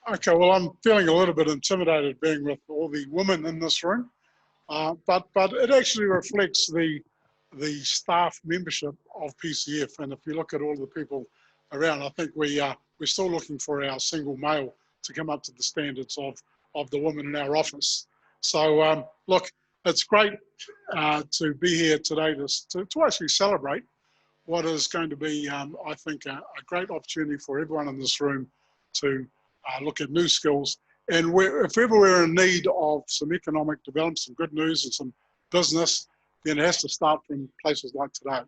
Okay, well, I'm feeling a little bit intimidated being with all the women in this room, but it actually reflects the staff membership of PCF. And if you look at all the people around, I think we're still looking for our single male to come up to the standards of the women in our office. So look, it's great to be here today to actually celebrate what is going to be, I think, a great opportunity for everyone in this room to look at new skills. And if ever we're in need of some economic development, some good news and some business, then it has to start from places like today,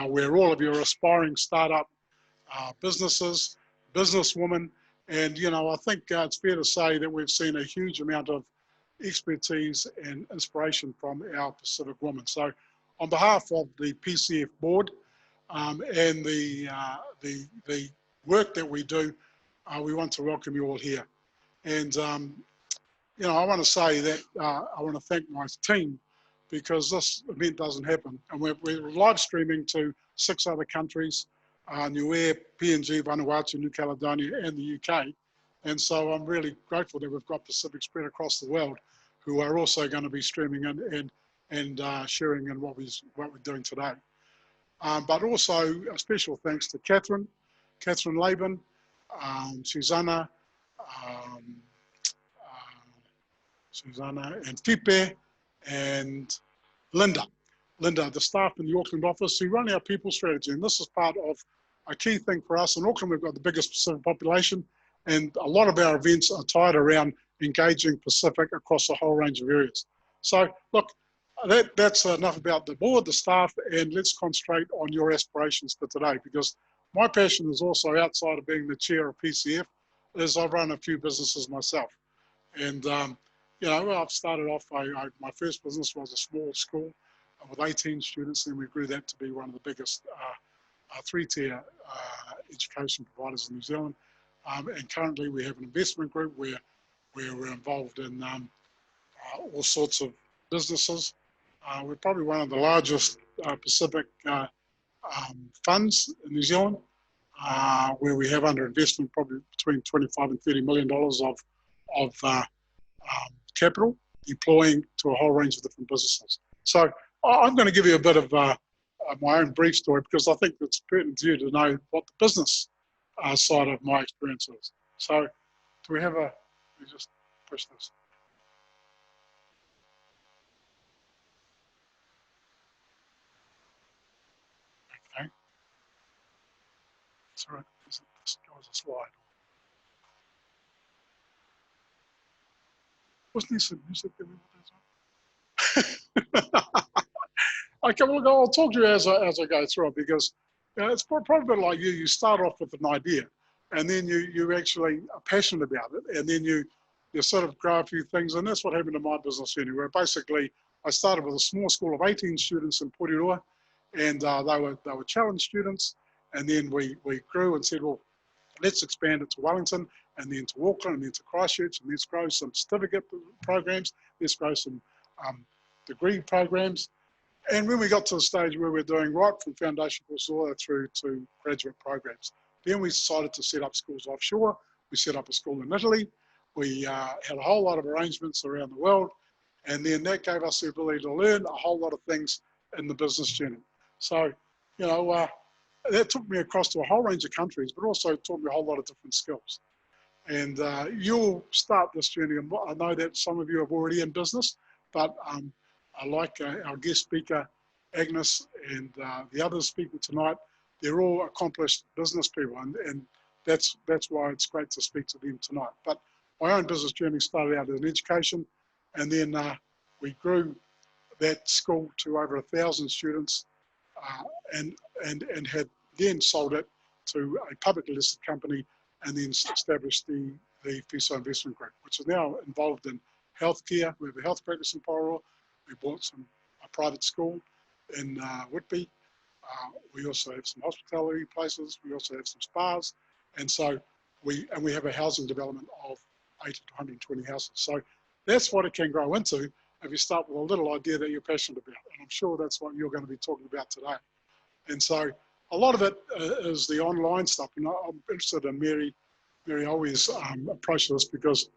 where all of you are aspiring startup businesses, businesswomen. And, you know, I think it's fair to say that we've seen a huge amount of expertise and inspiration from our Pacific women. So on behalf of the PCF board and the work that we do, we want to welcome you all here. And, you know, I want to say that I want to thank my team, because this event doesn't happen. And we're live streaming to 6 other countries, Niue, PNG, Vanuatu, New Caledonia, and the UK. And so I'm really grateful that we've got Pacific spread across the world who are also going to be streaming and sharing in what we're doing today. But also a special thanks to Catherine Laban, Susanna and Fipe and Linda, the staff in the Auckland office who run our people strategy. And this is part of a key thing for us. In Auckland, we've got the biggest Pacific population, and a lot of our events are tied around engaging Pacific across a whole range of areas. So look, that's enough about the board, the staff, and let's concentrate on your aspirations for today, because my passion is also, outside of being the chair of PCF, is I run a few businesses myself. And you know, I've started off, my first business was a small school with 18 students, and we grew that to be one of the biggest 3-tier education providers in New Zealand. And currently we have an investment group where we're involved in all sorts of businesses. We're probably one of the largest Pacific funds in New Zealand, where we have under investment probably between $25 and $30 million of capital deploying to a whole range of different businesses. So I'm going to give you a bit of my own brief story, because I think it's pertinent to you to know what the business side of my experience is. So do we have let me just push this. Okay. That's all right. This goes a slide. Wasn't there some music that we put as well? Okay, well, I'll talk to you as I go through it, because it's probably a bit like you. You start off with an idea, and then you actually are passionate about it, and then you sort of grow a few things. And that's what happened to my business anyway. Basically, I started with a small school of 18 students in Porirua, and they were challenge students. And then we grew and said, well, let's expand it to Wellington, and then to Auckland, and then to Christchurch, and let's grow some certificate programs. Let's grow some degree programs. And when we got to the stage where we're doing right from foundation courses all the way through to graduate programs, then we decided to set up schools offshore. We set up a school in Italy. We had a whole lot of arrangements around the world. And then that gave us the ability to learn a whole lot of things in the business journey. So, you know, that took me across to a whole range of countries, but also taught me a whole lot of different skills. And you'll start this journey. And I know that some of you are already in business, but I like our guest speaker, Agnes, and the others speaking tonight. They're all accomplished business people, and that's why it's great to speak to them tonight. But my own business journey started out in education, and then we grew that school to over 1,000 students, and had then sold it to a publicly listed company, and then established the Fiso Investment Group, which is now involved in healthcare. We have a health practice in Porirua. We bought a private school in Whitby. We also have some hospitality places. We also have some spas. And so we have a housing development of 80 to 120 houses. So that's what it can grow into if you start with a little idea that you're passionate about. And I'm sure that's what you're going to be talking about today. And so a lot of it is the online stuff. You know, I'm interested in Mary Mary always approach this, because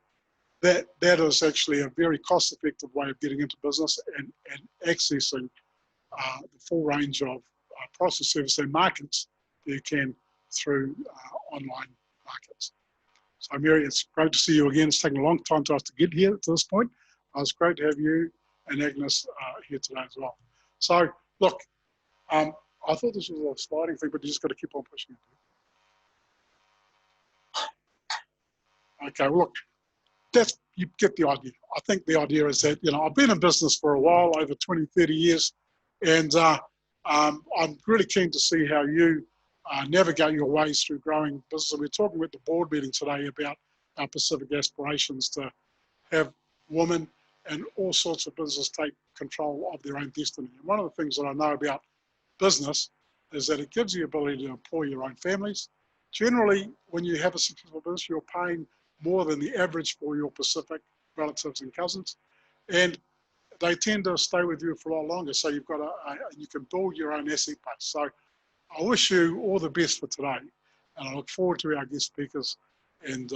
that is actually a very cost-effective way of getting into business and accessing the full range of process service and markets that you can through online markets. So Mary, it's great to see you again. It's taken a long time to us to get here to this point. It's great to have you and Agnes here today as well. So look, I thought this was a sliding thing, but you just got to keep on pushing it. Okay, well, look, you get the idea. I think the idea is that, I've been in business for a while, over 20, 30 years, and I'm really keen to see how you navigate your ways through growing business. And we're talking at the board meeting today about our Pacific aspirations to have women and all sorts of business take control of their own destiny. And one of the things that I know about business is that it gives you the ability to employ your own families. Generally, when you have a successful business, you're paying more than the average for your Pacific relatives and cousins. And they tend to stay with you for a lot longer. So you've got you can build your own asset base. So I wish you all the best for today. And I look forward to our guest speakers. And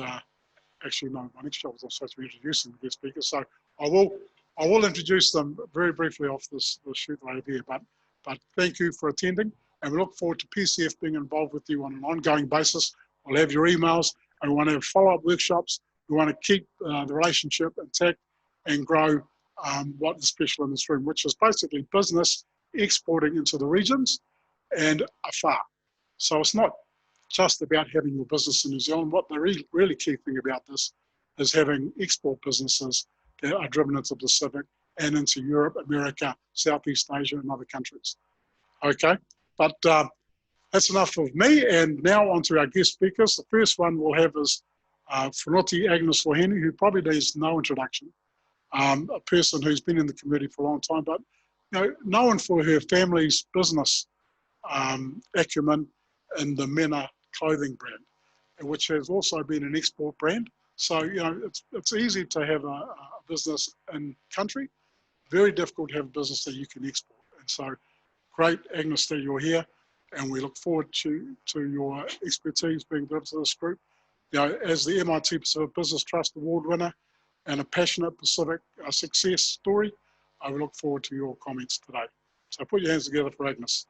actually, no, my next job is also to introduce them, the guest speakers. So I will introduce them very briefly off this shoot right here. But thank you for attending. And we look forward to PCF being involved with you on an ongoing basis. We'll have your emails, and we want to have follow-up workshops. We want to keep the relationship intact and grow what is special in this room, which is basically business exporting into the regions and afar. So it's not just about having your business in New Zealand. What the really key thing about this is having export businesses that are driven into the Pacific and into Europe, America, Southeast Asia, and other countries. Okay, but that's enough of me, and now on to our guest speakers. The first one we'll have is Whanoti Agnes Loheni, who probably needs no introduction, a person who's been in the community for a long time, but known for her family's business acumen in the Mena clothing brand, which has also been an export brand. So, it's easy to have a business in country, very difficult to have a business that you can export. And so, great, Agnes, that you're here, and we look forward to your expertise being brought to this group. As the MIT Pacific Business Trust Award winner and a passionate Pacific success story, I will look forward to your comments today. So put your hands together for Agnes.